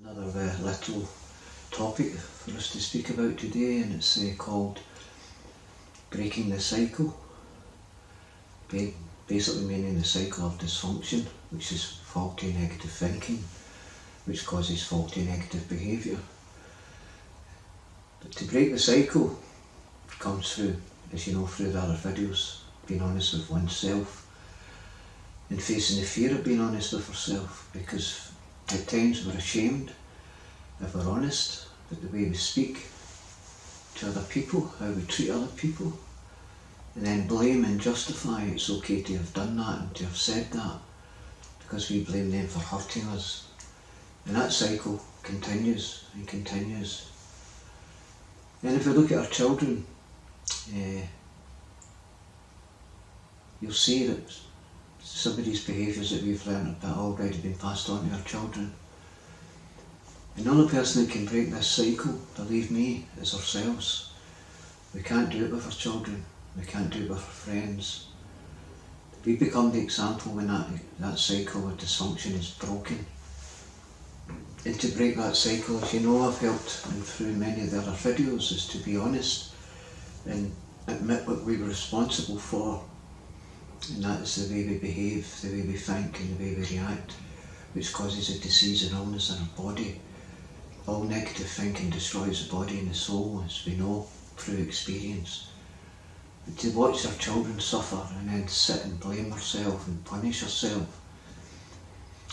Another little topic for us to speak about today, and it's called breaking the cycle. Basically meaning the cycle of dysfunction, which is faulty negative thinking, which causes faulty negative behaviour. But to break the cycle comes through, as you know, through the other videos, being honest with oneself and facing the fear of being honest with ourselves, because at times we're ashamed, if we're honest, about the way we speak to other people, how we treat other people, and then blame and justify it's okay to have done that and to have said that, because we blame them for hurting us. And that cycle continues and continues. And if we look at our children, you'll see that some of these behaviours that we've learned have already been passed on to our children. And the only person who can break this cycle, believe me, is ourselves. We can't do it with our children. We can't do it with our friends. We become the example when that cycle of dysfunction is broken. And to break that cycle, as you know, I've helped and through many of the other videos, is to be honest and admit what we were responsible for. And that is the way we behave, the way we think and the way we react, which causes a disease and illness in our body. All negative thinking destroys the body and the soul, as we know through experience. But to watch our children suffer and then sit and blame ourselves and punish ourselves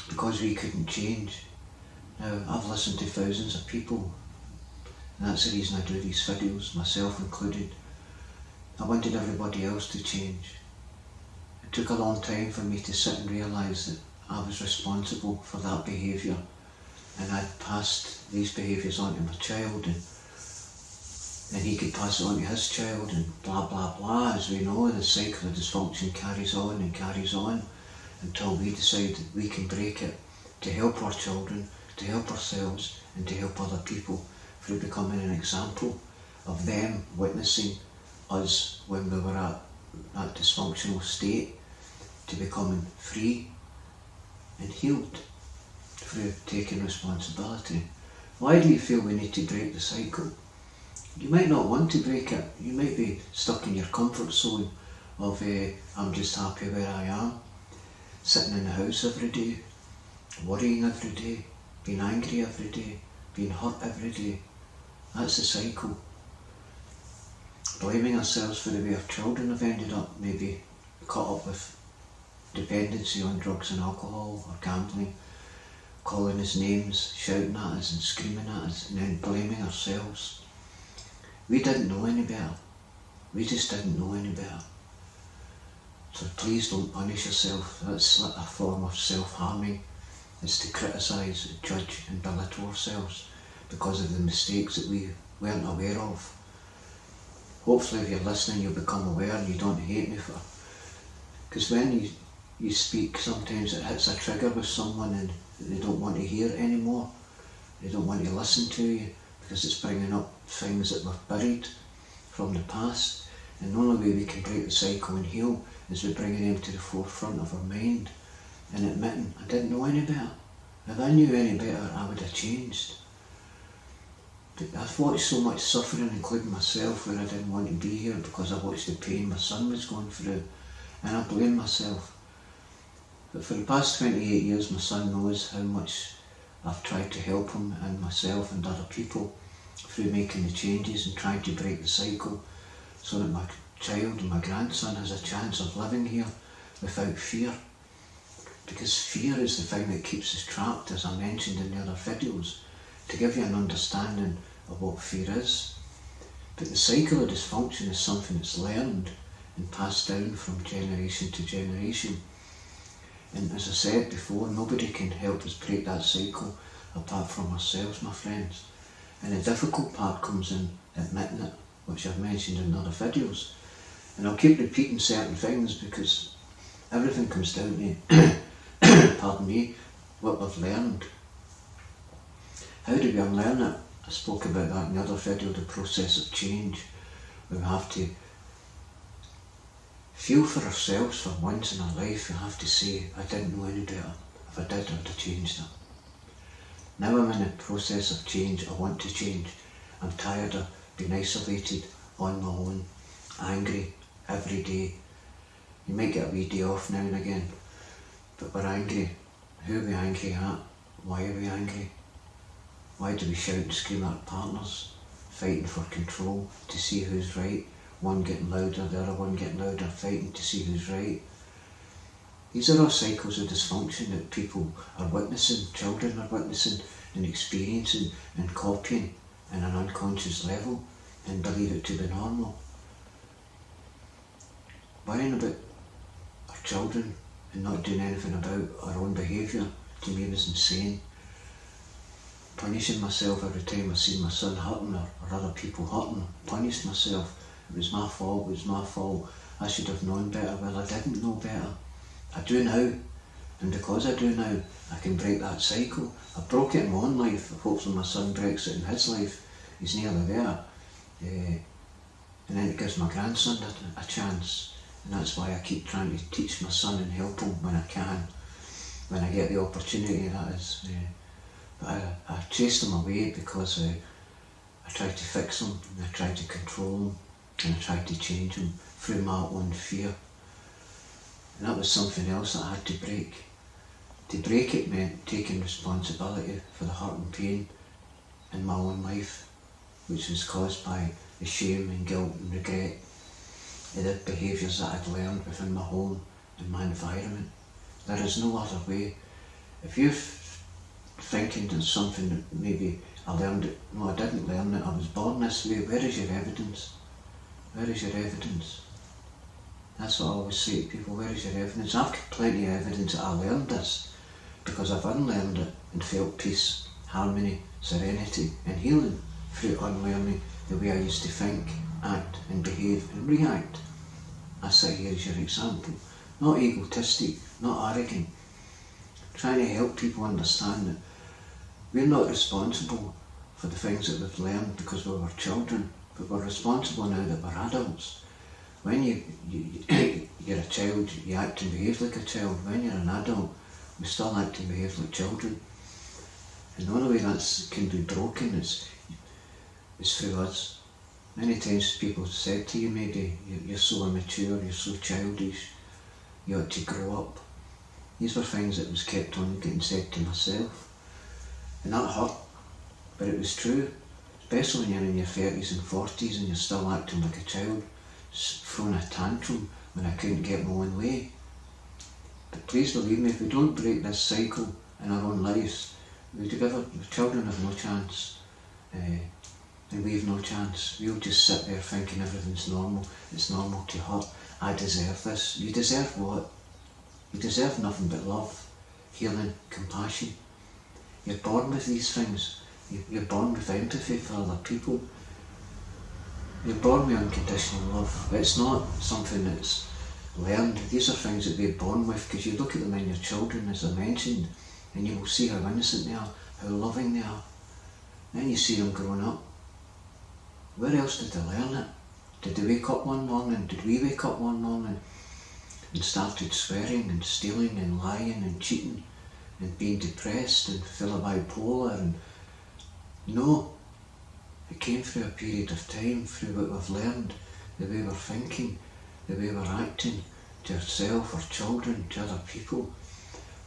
because we couldn't change. Now, I've listened to thousands of people, and that's the reason I do these videos, myself included. I wanted everybody else to change. It took a long time for me to sit and realise that I was responsible for that behaviour, and I'd passed these behaviours on to my child, and he could pass it on to his child, and blah blah blah. As we know, the cycle of dysfunction carries on and carries on until we decide that we can break it to help our children, to help ourselves and to help other people through becoming an example of them witnessing us when we were at that dysfunctional state, to becoming free and healed through taking responsibility. Why do you feel we need to break the cycle? You might not want to break it. You might be stuck in your comfort zone of I'm just happy where I am, sitting in the house every day, worrying every day, being angry every day, being hurt every day. That's the cycle. Blaming ourselves for the way our children have ended up, maybe caught up with dependency on drugs and alcohol or gambling, calling us names, shouting at us and screaming at us, and then blaming ourselves. We didn't know any better. We just didn't know any better. So please don't punish yourself. That's like a form of self-harming. It's to criticise, judge and belittle ourselves because of the mistakes that we weren't aware of. Hopefully if you're listening you'll become aware and you don't hate me for. Because when you speak, sometimes it hits a trigger with someone and they don't want to hear it anymore. They don't want to listen to you because it's bringing up things that were buried from the past. And the only way we can break the cycle and heal is by bringing them to the forefront of our mind and admitting, I didn't know any better. If I knew any better, I would have changed. But I've watched so much suffering, including myself, where I didn't want to be here because I watched the pain my son was going through, and I blame myself. But for the past 28 years, my son knows how much I've tried to help him and myself and other people through making the changes and trying to break the cycle so that my child and my grandson has a chance of living here without fear. Because fear is the thing that keeps us trapped, as I mentioned in the other videos, to give you an understanding of what fear is. But the cycle of dysfunction is something that's learned and passed down from generation to generation. And as I said before, nobody can help us break that cycle apart from ourselves, my friends. And the difficult part comes in admitting it, which I've mentioned in other videos. And I'll keep repeating certain things because everything comes down to pardon me, what we've learned. How do we unlearn it? I spoke about that in the other video, the process of change. We have to feel for ourselves for once in our life. We have to say, I didn't know any better. If I did, I would have changed it. Now I'm in a process of change. I want to change. I'm tired of being isolated, on my own, angry every day. You might get a wee day off now and again, but we're angry. Who are we angry at? Why are we angry? Why do we shout and scream at our partners, fighting for control to see who's right? One getting louder, the other one getting louder, fighting to see who's right. These are all cycles of dysfunction that people are witnessing, children are witnessing and experiencing and copying on an unconscious level and believe it to be normal. Worrying about our children and not doing anything about our own behaviour, to me, was insane. Punishing myself every time I see my son hurting or other people hurting, punished myself. It was my fault, I should have known better. Well, I didn't know better. I do now, and because I do now, I can break that cycle. I broke it in my own life. Hopefully my son breaks it in his life. He's nearly there. And then it gives my grandson a chance. And that's why I keep trying to teach my son and help him when I can, when I get the opportunity, that is. But I chased him away because I tried to fix him, and I tried to control him, and I tried to change him through my own fear. And that was something else that I had to break. To break it meant taking responsibility for the hurt and pain in my own life, which was caused by the shame and guilt and regret of the behaviours that I'd learned within my home and my environment. There is no other way. If you're thinking there's something that maybe I learned it, no, I didn't learn it, I was born this way, where is your evidence? Where is your evidence? That's what I always say to people, where is your evidence? I've got plenty of evidence that I learned this, because I've unlearned it and felt peace, harmony, serenity and healing through unlearning the way I used to think, act and behave and react. I sit here as your example, not egotistic, not arrogant, trying to help people understand that we're not responsible for the things that we've learned because we were children, but we're responsible now that we're adults. When you're a child, you act and behave like a child. When you're an adult, we still act and behave like children. And the only way that can be broken is through us. Many times people have said to you, maybe, you're so immature, you're so childish, you ought to grow up. These were things that was kept on getting said to myself. And that hurt, but it was true. Especially when you're in your 30s and 40s and you're still acting like a child, throwing a tantrum when I couldn't get my own way. But please believe me, if we don't break this cycle in our own lives, the children have no chance, and we have no chance. We'll just sit there thinking everything's normal, it's normal to hurt, I deserve this. You deserve what? You deserve nothing but love, healing, compassion. You're born with these things. You're born with empathy for other people. You're born with unconditional love. It's not something that's learned. These are things that we're born with, because you look at them in your children, as I mentioned, and you will see how innocent they are, how loving they are. Then you see them growing up. Where else did they learn it? Did they wake up one morning? Did we wake up one morning and started swearing and stealing and lying and cheating and being depressed and full of bipolar? And no, it came through a period of time, through what we've learned, the way we're thinking, the way we're acting to ourselves, our children, to other people,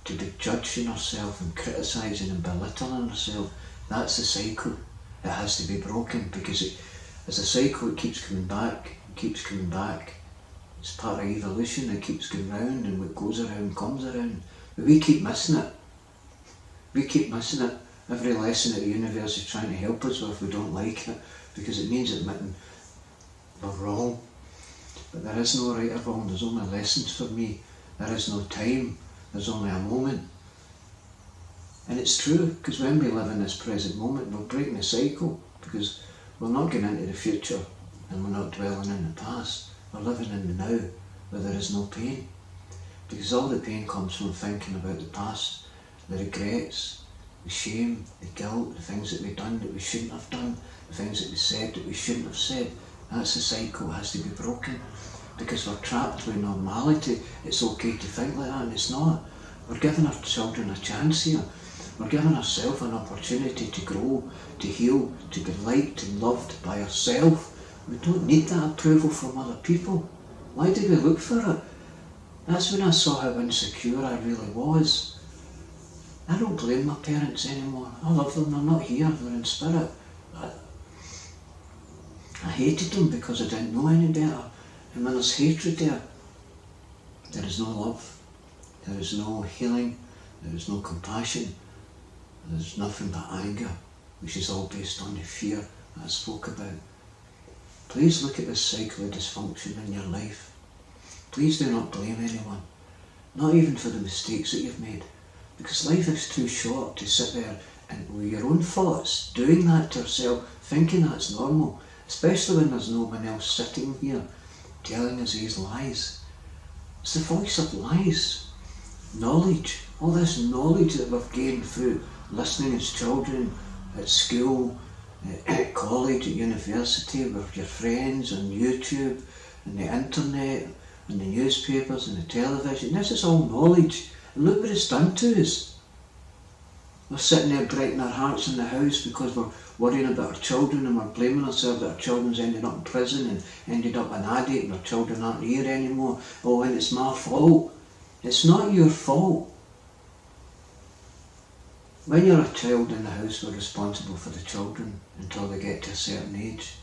to be judging ourselves and criticising and belittling ourselves. That's the cycle. It has to be broken, because as a cycle it keeps coming back, it keeps coming back. It's part of evolution, it keeps going round, and what goes around comes around. But we keep missing it. We keep missing it. Every lesson that the universe is trying to help us with, we don't like it, because it means admitting we're wrong. But there is no right or wrong, there's only lessons for me. There is no time, there's only a moment. And it's true, because when we live in this present moment, we're breaking the cycle, because we're not going into the future and we're not dwelling in the past. We're living in the now, where there is no pain. Because all the pain comes from thinking about the past, the regrets, the shame, the guilt, the things that we've done that we shouldn't have done, the things that we said that we shouldn't have said. That's the cycle, it has to be broken, because we're trapped with normality. It's okay to think like that, and it's not. We're giving our children a chance here. We're giving ourselves an opportunity to grow, to heal, to be liked and loved by ourselves. We don't need that approval from other people. Why do we look for it? That's when I saw how insecure I really was. I don't blame my parents anymore. I love them, they're not here, they're in spirit. I hated them because I didn't know any better. And when there's hatred there is no love, there is no healing, there is no compassion, there's nothing but anger, which is all based on the fear that I spoke about. Please look at this cycle of dysfunction in your life. Please do not blame anyone, not even for the mistakes that you've made, because life is too short to sit there and with your own thoughts, doing that to yourself, thinking that's normal, especially when there's no one else sitting here telling us these lies. It's the voice of lies. Knowledge, all this knowledge that we've gained through listening as children, at school, at college, at university, with your friends, on YouTube, and the internet, and the newspapers, and the television. This is all knowledge. And look what it's done to us. We're sitting there breaking our hearts in the house because we're worrying about our children, and we're blaming ourselves that our children's ended up in prison and ended up an addict and our children aren't here anymore. Oh, and it's my fault. It's not your fault. When you're a child in the house, we're responsible for the children until they get to a certain age.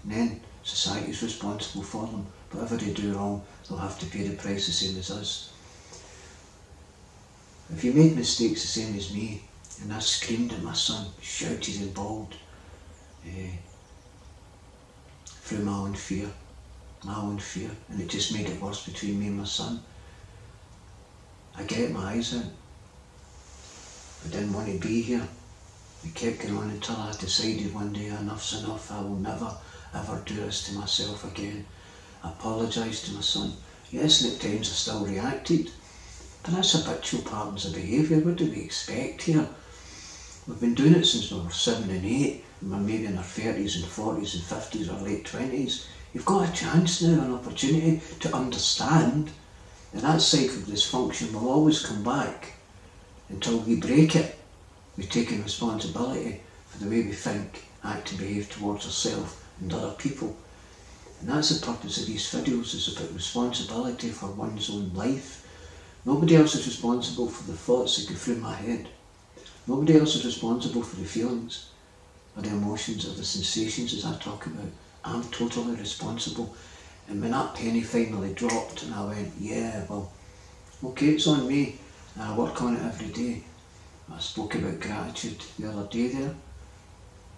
And then society's responsible for them. Whatever they do wrong, they'll have to pay the price the same as us. If you made mistakes the same as me, and I screamed at my son, shouted and bawled, through my own fear, and it just made it worse between me and my son. I get my eyes out. I didn't want to be here. It kept going on until I decided one day, enough's enough, I will never ever do this to myself again. I apologised to my son. Yes, and at times I still reacted, but that's habitual patterns of behaviour. What do we expect here? We've been doing it since we were 7 and 8, and we're maybe in our 30s and 40s and 50s or late 20s. You've got a chance now, an opportunity to understand that that cycle of dysfunction will always come back until we break it. We've taken responsibility for the way we think, act and behave towards ourselves and other people. And that's the purpose of these videos, is about responsibility for one's own life. Nobody else is responsible for the thoughts that go through my head. Nobody else is responsible for the feelings or the emotions or the sensations as I talk about. I'm totally responsible. And when that penny finally dropped and I went, yeah, well, okay, it's on me. And I work on it every day. I spoke about gratitude the other day there.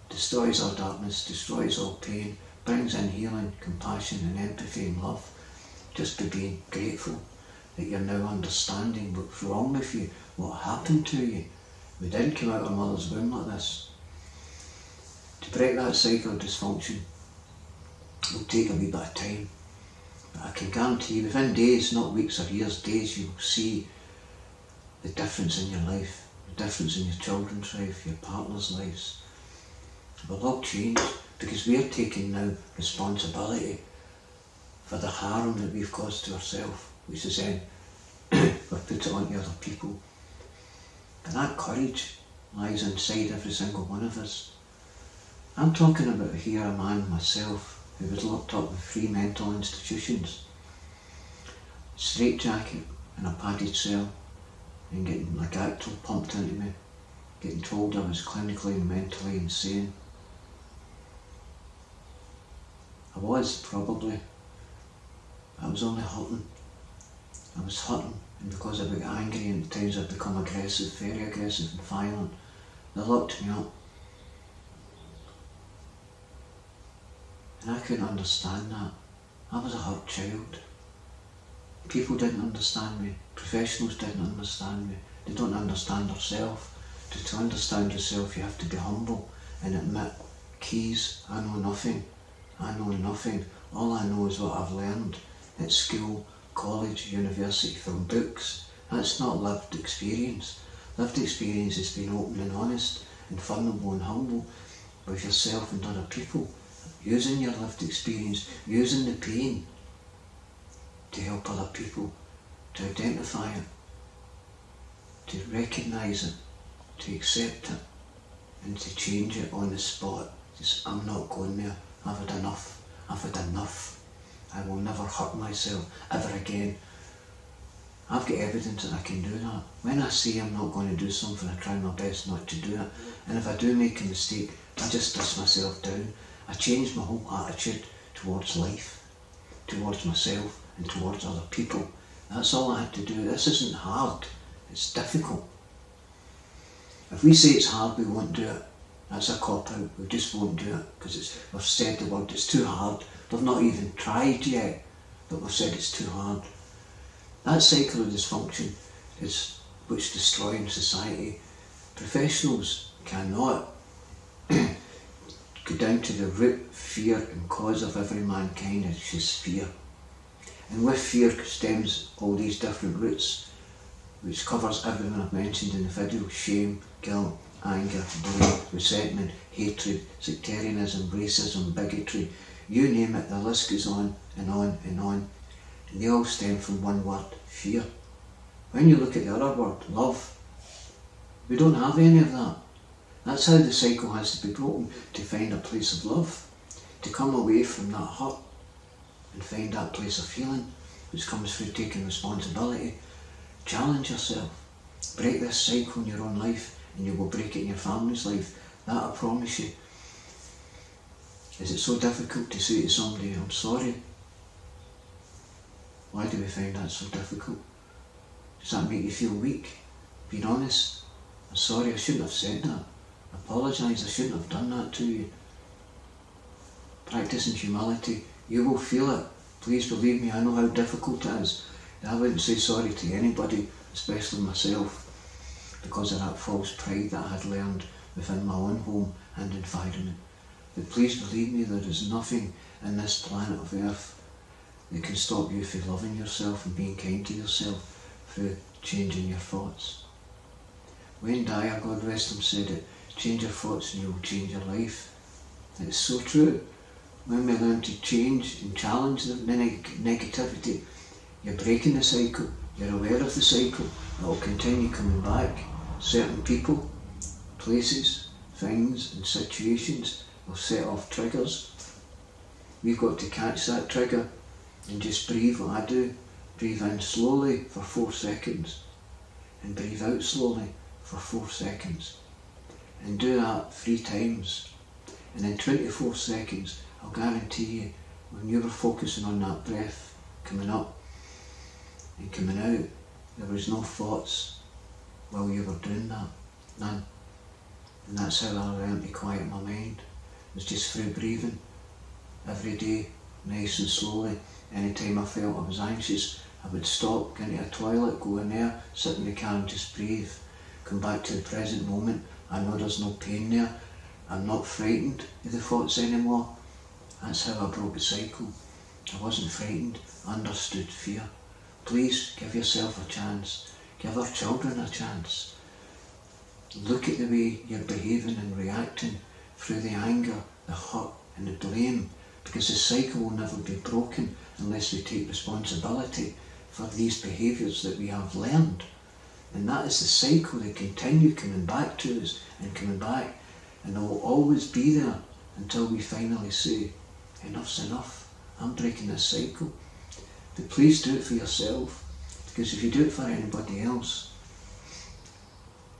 Destroys all darkness, destroys all pain, brings in healing, compassion and empathy and love. Just by being grateful that you're now understanding what's wrong with you, what happened to you. We didn't come out of our mother's womb like this. To break that cycle of dysfunction will take a wee bit of time. But I can guarantee you, within days, not weeks or years, days, you will see the difference in your life, the difference in your children's life, your partner's lives. It will all change because we are taking now responsibility for the harm that we've caused to ourselves, which is then we've put it onto other people. And that courage lies inside every single one of us. I'm talking about here a man myself who was locked up with 3 mental institutions, straitjacket in a padded cell, and getting my Gactyl pumped into me, getting told I was clinically and mentally insane. I was, probably. I was only hurting. I was hurting, and because I got angry and at times I'd become aggressive, very aggressive and violent, they locked me up. And I couldn't understand that. I was a hurt child. People didn't understand me. Professionals didn't understand me. They don't understand themselves. To understand yourself, you have to be humble and admit, keys, I know nothing. I know nothing. All I know is what I've learned at school, college, university, from books. That's not lived experience. Lived experience is being open and honest and vulnerable and humble with yourself and other people. Using your lived experience, using the pain to help other people, to identify it, to recognise it, to accept it and to change it on the spot. Just, I'm not going there. I've had enough. I've had enough. I will never hurt myself ever again. I've got evidence that I can do that. When I say I'm not going to do something, I try my best not to do it. And if I do make a mistake, I just dust myself down. I change my whole attitude towards life, towards myself and towards other people. That's all I had to do. This isn't hard. It's difficult. If we say it's hard, we won't do it. That's a cop-out. We just won't do it because we've said the word, it's too hard. We've not even tried yet, but we've said it's too hard. That cycle of dysfunction is what's destroying society. Professionals cannot go down to the root fear and cause of every mankind, which is fear. And with fear stems all these different roots, which covers everything I've mentioned in the video: shame, guilt, anger, blame, resentment, hatred, sectarianism, racism, bigotry. You name it, the list goes on and on and on. And they all stem from one word: fear. When you look at the other word, love, we don't have any of that. That's how the cycle has to be broken, to find a place of love, to come away from that hurt and find that place of healing, which comes through taking responsibility. Challenge yourself. Break this cycle in your own life and you will break it in your family's life. That I promise you. Is it so difficult to say to somebody, I'm sorry? Why do we find that so difficult? Does that make you feel weak? Being honest. I'm sorry, I shouldn't have said that. I apologise, I shouldn't have done that to you. Practicing humility. You will feel it. Please believe me, I know how difficult it is. I wouldn't say sorry to anybody, especially myself, because of that false pride that I had learned within my own home and environment. But please believe me, there is nothing in this planet of Earth that can stop you from loving yourself and being kind to yourself through changing your thoughts. Wayne Dyer, God rest him, said it: change your thoughts and you will change your life. And it's so true. When we learn to change and challenge the negativity, you're breaking the cycle, you're aware of the cycle, it will continue coming back. Certain people, places, things and situations will set off triggers. We've got to catch that trigger and just breathe what I do. Breathe in slowly for 4 seconds and breathe out slowly for 4 seconds. And do that 3 times. And in 24 seconds, I'll guarantee you, when you were focusing on that breath coming up and coming out, there was no thoughts while you were doing that. None. And that's how I learned to quiet my mind. It was just through breathing every day, nice and slowly. Anytime I felt I was anxious, I would stop, go into a toilet, go in there, sit in the car and just breathe. Come back to the present moment. I know there's no pain there. I'm not frightened of the thoughts anymore. That's how I broke the cycle. I wasn't frightened, I understood fear. Please give yourself a chance. Give our children a chance. Look at the way you're behaving and reacting through the anger, the hurt and the blame, because the cycle will never be broken unless we take responsibility for these behaviours that we have learned. And that is the cycle. They continue coming back to us and coming back, and they will always be there until we finally say, enough's enough, I'm breaking this cycle. But please do it for yourself, because if you do it for anybody else,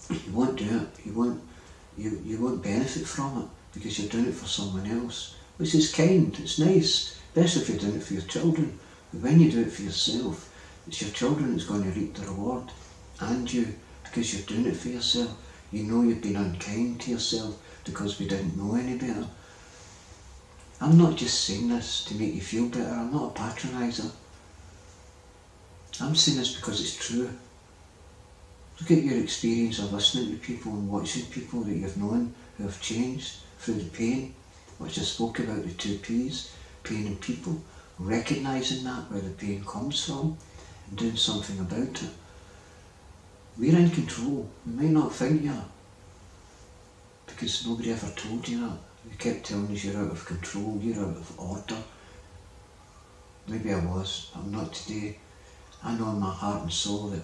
you won't do it, you won't benefit from it, because you're doing it for someone else, which is kind, it's nice, best if you're doing it for your children. But when you do it for yourself, it's your children that's going to reap the reward, and you, because you're doing it for yourself. You know you've been unkind to yourself because we didn't know any better. I'm not just saying this to make you feel better, I'm not a patroniser. I'm saying this because it's true. Look at your experience of listening to people and watching people that you've known who have changed through the pain, which I spoke about, the 2 P's, pain and people, recognising that, where the pain comes from, and doing something about it. We're in control. We might not think you are, because nobody ever told you that. They kept telling us you're out of control, you're out of order. Maybe I was, but I'm not today. I know in my heart and soul that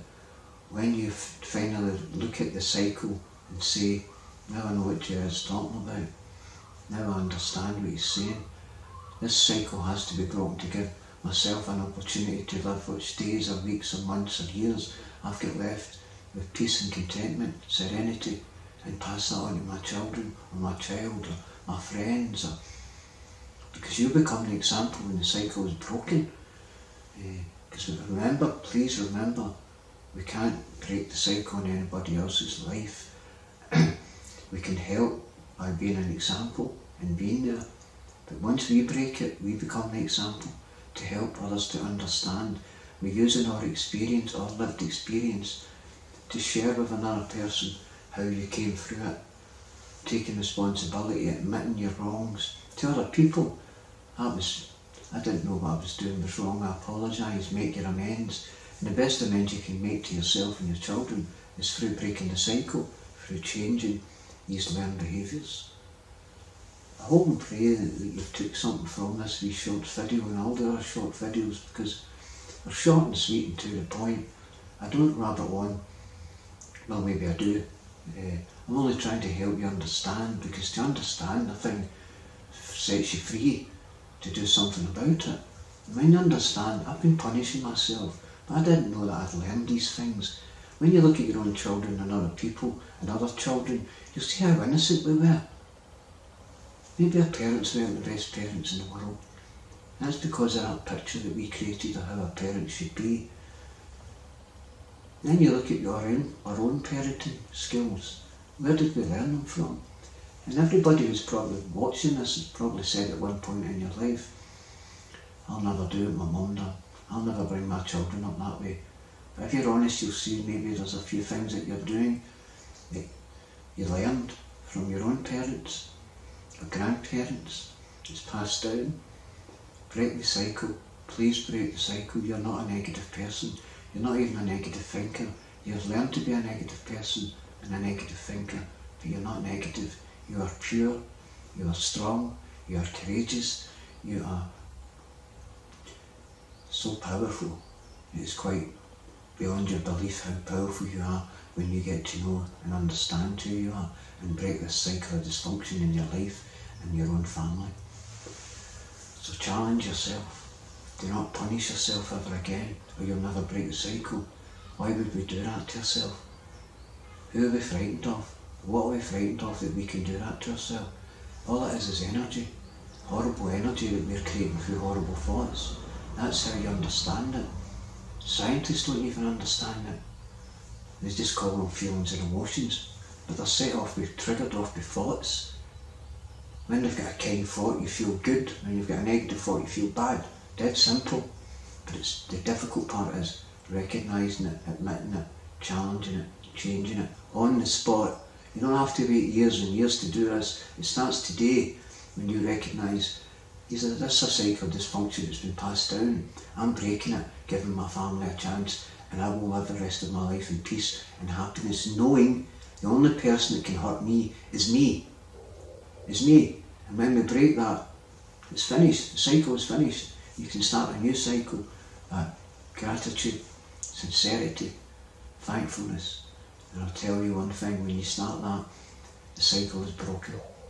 when you finally look at the cycle and say, now I know what Jared's talking about. Now I understand what he's saying. This cycle has to be broken to give myself an opportunity to live which days or weeks or months or years I've got left with peace and contentment, serenity, and pass that on to my children or my child or my friends. Because you become the example when the cycle is broken. Because remember, please remember, we can't break the cycle in anybody else's life. We can help by being an example and being there. But once we break it, we become the example to help others to understand. We're using our experience, our lived experience, to share with another person how you came through it. Taking responsibility, admitting your wrongs to other people. I didn't know what I was doing was wrong. I apologise, make your amends. And the best amends you can make to yourself and your children is through breaking the cycle, through changing these learned behaviours. I hope and pray that you've took something from this wee short video and all the other short videos, because they're short and sweet and to the point. I don't rabbit on. Well, maybe I do. I'm only trying to help you understand, because to understand a thing sets you free to do something about it. When you understand, I've been punishing myself, but I didn't know that I'd learned these things. When you look at your own children and other people and other children, you'll see how innocent we were. Maybe our parents weren't the best parents in the world. That's because of that picture that we created of how a parent should be. Then you look at our own parenting skills. Where did we learn them from? And everybody who's probably watching this has probably said at one point in your life, I'll never do what my mum done. I'll never bring my children up that way. But if you're honest, you'll see maybe there's a few things that you're doing that you learned from your own parents or grandparents. It's passed down. Break the cycle. Please break the cycle. You're not a negative person. You're not even a negative thinker. You've learned to be a negative person and a negative thinker, but you're not negative. You are pure, you are strong, you are courageous, you are so powerful. It's quite beyond your belief how powerful you are when you get to know and understand who you are and break this cycle of dysfunction in your life and your own family. So challenge yourself. Do not punish yourself ever again, or you'll never break the cycle. Why would we do that to ourselves? Who are we frightened of? What are we frightened of that we can do that to ourselves? All it is energy. Horrible energy that we're creating through horrible thoughts. That's how you understand it. Scientists don't even understand it. They just call them feelings and emotions. But they're set off with, triggered off with thoughts. When they've got a kind thought, you feel good. When you've got a negative thought, you feel bad. Dead simple. But it's the difficult part is recognising it, admitting it, challenging it, changing it, on the spot. You don't have to wait years and years to do this. It starts today when you recognise this is a cycle of dysfunction that's been passed down. I'm breaking it, giving my family a chance, and I will live the rest of my life in peace and happiness, knowing the only person that can hurt me is me. It's me. And when we break that, it's finished. The cycle is finished. You can start a new cycle. Gratitude, sincerity, thankfulness. And I'll tell you one thing, when you start that, the cycle is broken.